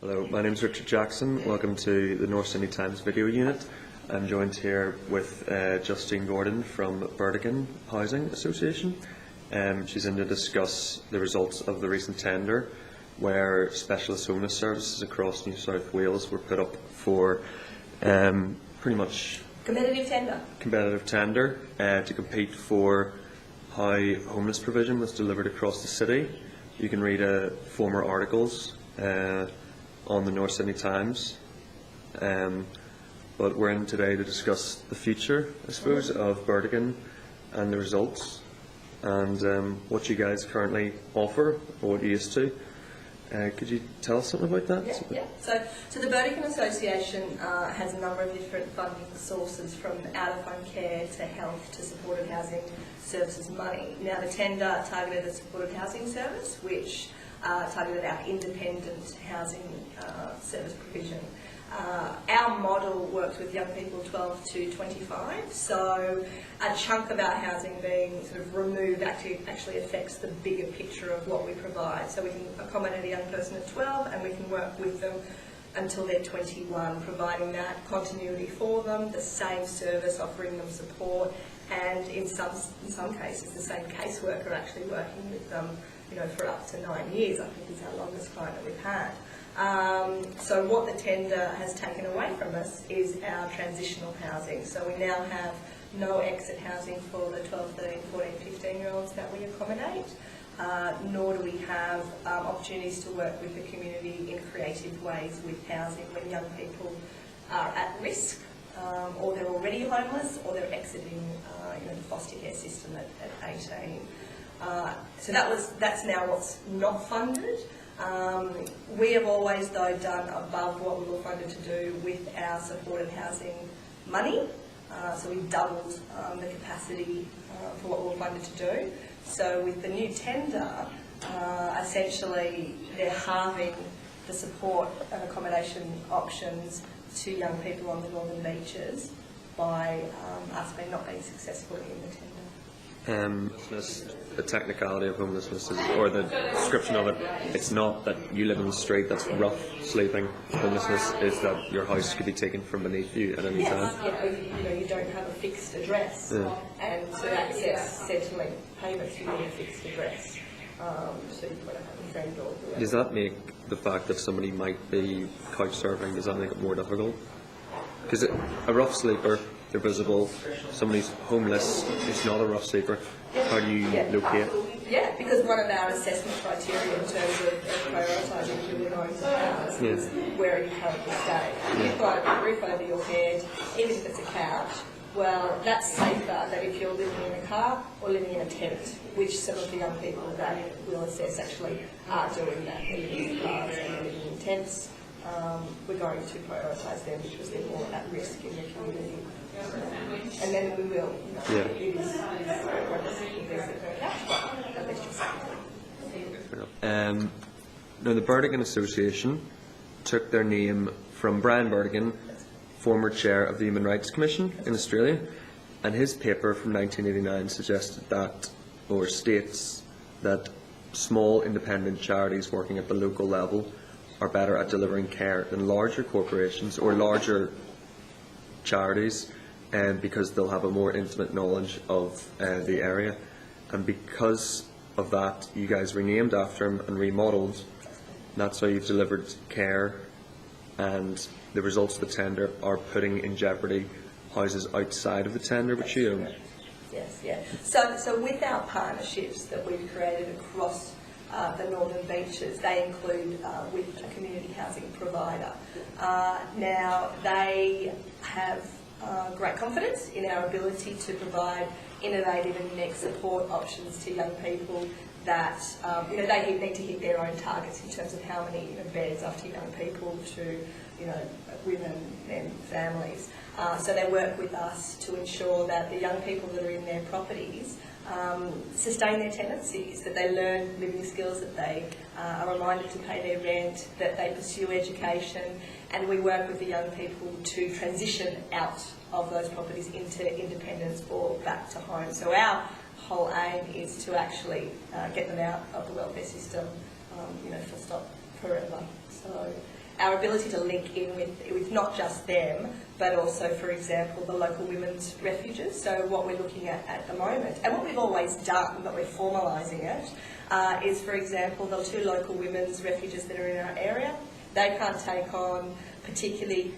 Hello, my name is Richard Jackson. Welcome to the North Sydney Times video unit. I'm joined here with Justine Gordon from Burdekin Housing Association. She's in to discuss the results of the recent tender where specialist homeless services across New South Wales were put up for pretty much competitive tender to compete for how homeless provision was delivered across the city. You can read former articles on the North Sydney Times, but we're in today to discuss the future, I suppose, of Burdekin and the results and what you guys currently offer or what you used to. Could you tell us something about that? Yeah. So the Burdekin Association has a number of different funding sources, from out-of-home care to health to supported housing services money. Now the tender targeted a supported housing service, which targeted our independent housing service provision. Our model works with young people 12 to 25, so a chunk of our housing being sort of removed actually affects the bigger picture of what we provide. So we can accommodate a young person at 12 and we can work with them until they're 21, providing that continuity for them, the same service, offering them support, and in some cases the same caseworker actually working with them, for up to 9 years, I think is our longest client that we've had. So what the tender has taken away from us is our transitional housing. So we now have no exit housing for the 12, 13, 14, 15-year-olds that we accommodate, nor do we have opportunities to work with the community in creative ways with housing when young people are at risk, or they're already homeless, or they're exiting the foster care system at 18. So that's now what's not funded. We have always, though, done above what we were funded to do with our supported housing money. So we doubled the capacity for what we were funded to do. So with the new tender, essentially they're halving the support and accommodation options to young people on the northern beaches by us not being successful in the tender. The technicality of homelessness, or the description of it, it's not that you live in the street, that's rough sleeping. Homelessness is that your house could be taken from beneath you at any time. You don't have a fixed address, and to access Centrelink payments you need a fixed address. So you've got to have a friend or whoever. Does that make the fact that somebody might be couch surfing, does that make it more difficult? Because a rough sleeper, they're visible. Somebody's homeless, who's not a rough sleeper. How do you locate? Yeah, because one of our assessment criteria in terms of prioritising who we're going to house is where are you currently staying. If you've got a roof over your head, even if it's a couch, well, that's safer than if you're living in a car or living in a tent, which some of the young people that we'll assess actually are doing that. They're living in cars and they're living in tents. We're going to prioritise them because they're more at risk in the community. And then we will, it is Now the Burdekin Association took their name from Brian Burdekin, former chair of the Human Rights Commission in Australia, and his paper from 1989 suggested that, or states that small independent charities working at the local level are better at delivering care than larger corporations or larger charities, because they'll have a more intimate knowledge of the area. And because of that, you guys renamed after him and remodelled. That's how you've delivered care, and the results of the tender are putting in jeopardy houses outside of the tender which you own. Yes. So with our partnerships that we've created across the northern beaches, they include with a community housing provider. Now they have great confidence in our ability to provide innovative and unique support options to young people that they need to hit their own targets in terms of how many beds after young people to women and families. So they work with us to ensure that the young people that are in their properties sustain their tenancies, that they learn living skills, that they are reminded to pay their rent, that they pursue education, and we work with the young people to transition out of those properties into independence or back to home. So our whole aim is to actually get them out of the welfare system, full stop, forever. So our ability to link in with not just them, but also, for example, the local women's refuges. So what we're looking at the moment, and what we've always done, but we're formalising it, is, for example, the 2 local women's refuges that are in our area. They can't take on particularly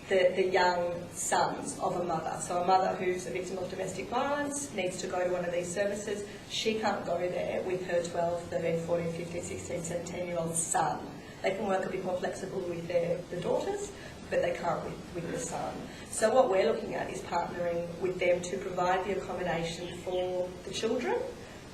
the young sons of a mother. So a mother who's a victim of domestic violence needs to go to one of these services. She can't go there with her 12, 13, 14, 15, 16, 17-year-old son. They can work a bit more flexible with the daughters, but they can't with the son. So what we're looking at is partnering with them to provide the accommodation for the children,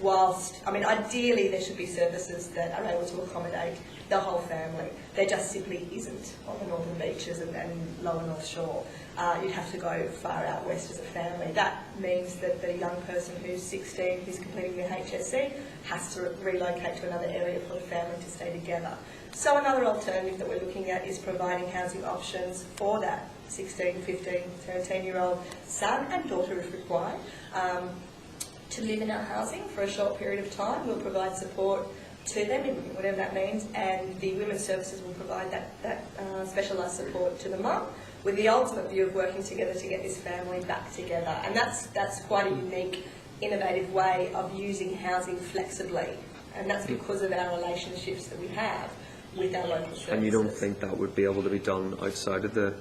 whilst, I mean, ideally there should be services that are able to accommodate the whole family. There just simply isn't on the northern beaches and lower North Shore. You'd have to go far out west as a family. That means that the young person who's 16, who's completing their HSC, has to relocate to another area for the family to stay together. So another alternative that we're looking at is providing housing options for that 16, 15, 17-year-old son and daughter if required, to live in our housing for a short period of time. We'll provide support to them, in whatever that means, and the women's services will provide that specialised support to the mum, with the ultimate view of working together to get this family back together. And that's quite a unique, innovative way of using housing flexibly, and that's because of our relationships that we have with our local services. And you don't think that would be able to be done outside of the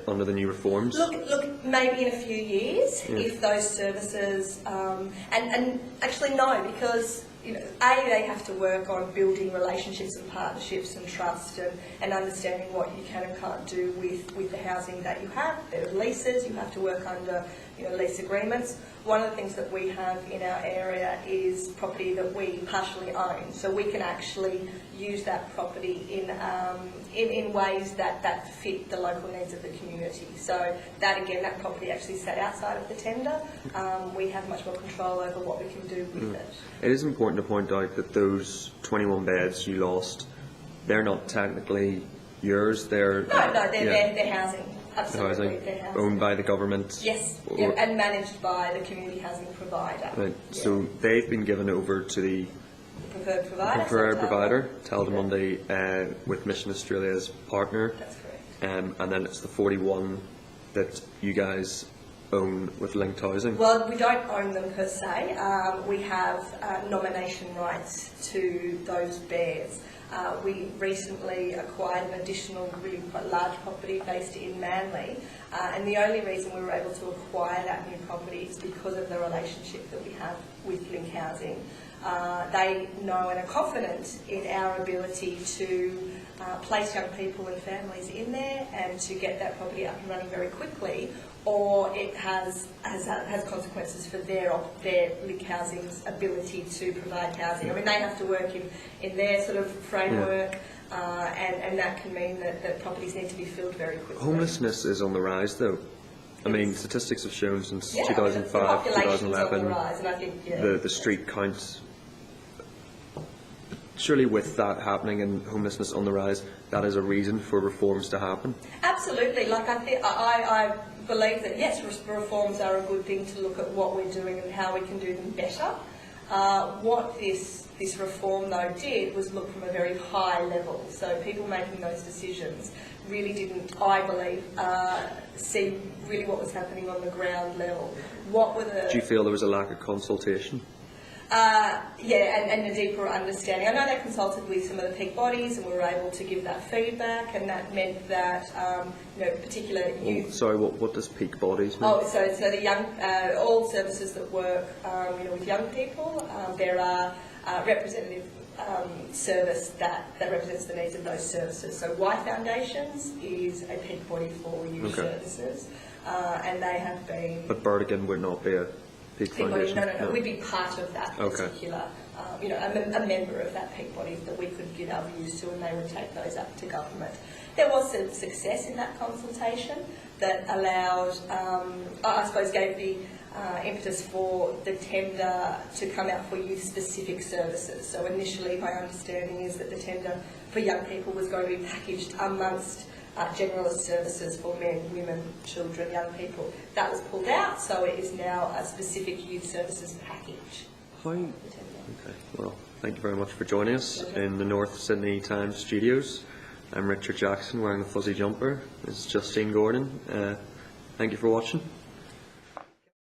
under the new reforms? Look, maybe in a few years, if those services, and actually no, because they have to work on building relationships and partnerships and trust and understanding what you can and can't do with the housing that you have. There are leases, you have to work under lease agreements. One of the things that we have in our area is property that we partially own, so we can actually use that property in ways that fit the local needs of the community. So that again, that property actually sat outside of the tender. We have much more control over what we can do with it. It is important to point out that those 21 beds you lost, they're not technically yours. They're they're housing. Absolutely, they're housing. Owned by the government. Yes, and managed by the community housing provider. Right. Yeah. So they've been given over to the preferred provider, Taldamundi, with Mission Australia's partner. That's correct. And then it's the 41 that you guys own with linked housing. Well, we don't own them per se. We have nomination rights to those beds. We recently acquired an additional really quite large property based in Manly, and the only reason we were able to acquire that new property is because of the relationship that we have with Link Housing. They know and are confident in our ability to place young people and families in there and to get that property up and running very quickly, or it has consequences for their Link Housing's ability to provide housing. I mean, they have to work in their sort of framework, and that can mean that properties need to be filled very quickly. Homelessness is on the rise, though. I mean, statistics have shown since the 2005, 2011, on the rise, and I think, the street counts. Surely with that happening and homelessness on the rise, that is a reason for reforms to happen? Absolutely. Like I believe that, yes, reforms are a good thing to look at what we're doing and how we can do them better. What this reform, though, did was look from a very high level. So people making those decisions really didn't, I believe, see really what was happening on the ground level. Do you feel there was a lack of consultation? And a deeper understanding. I know they consulted with some of the peak bodies and we were able to give that feedback, and that meant that particular youth. Sorry, what does peak bodies mean? So the young, all services that work with young people, there are representative service that represents the needs of those services. So Y Foundations is a peak body for youth services, and they have been. But Burdekin would not be a peak foundation? No. We'd be part of that particular, a member of that peak body that we could give our views to, and they would take those up to government. There was some success in that consultation that allowed, I suppose, gave the impetus for the tender to come out for youth-specific services. So initially, my understanding is that the tender for young people was going to be packaged amongst generalist services for men, women, children, young people. That was pulled out, so it is now a specific youth services package. Okay, well, thank you very much for joining us in the North Sydney Times studios. I'm Richard Jackson, wearing the fuzzy jumper. This is Justine Gordon. Thank you for watching.